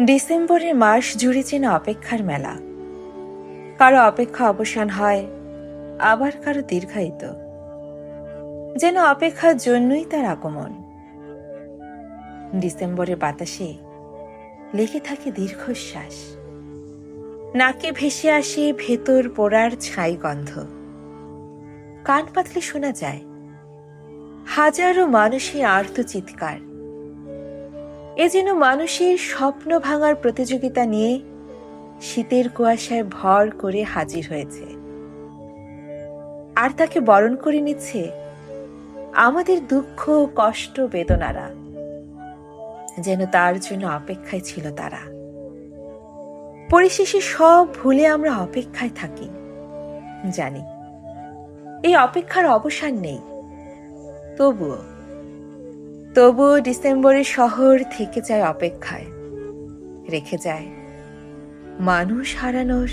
ডিসেম্বরের মাস জুড়ে যেন অপেক্ষার মেলা। কারো অপেক্ষা অবসান হয়, আবার কারো দীর্ঘায়িত। যেন অপেক্ষার জন্যই তার আগমন। ডিসেম্বরের বাতাসে লেগে থাকে দীর্ঘশ্বাস। নাকে ভেসে আসে ভেতর পোড়ার ছাই গন্ধ। কান পাতলে শোনা যায় হাজারো মানুষের আর্ত চিৎকার। এ যেন মানুষের স্বপ্ন ভাঙার প্রতিযোগিতা নিয়ে শীতের কুয়াশায় ভর করে হাজির হয়েছে, আর তাকে বরণ করে নিচ্ছে আমাদের দুঃখ, কষ্ট, বেদনারা। যেন তার জন্য অপেক্ষায় ছিল তারা। পরিশেষে সব ভুলে আমরা অপেক্ষায় থাকি। জানি এই অপেক্ষার অবসান নেই, তবুও ডিসেম্বরের শহর থেকে যায় অপেক্ষায়, রেখে যায় মানুষ হারানোর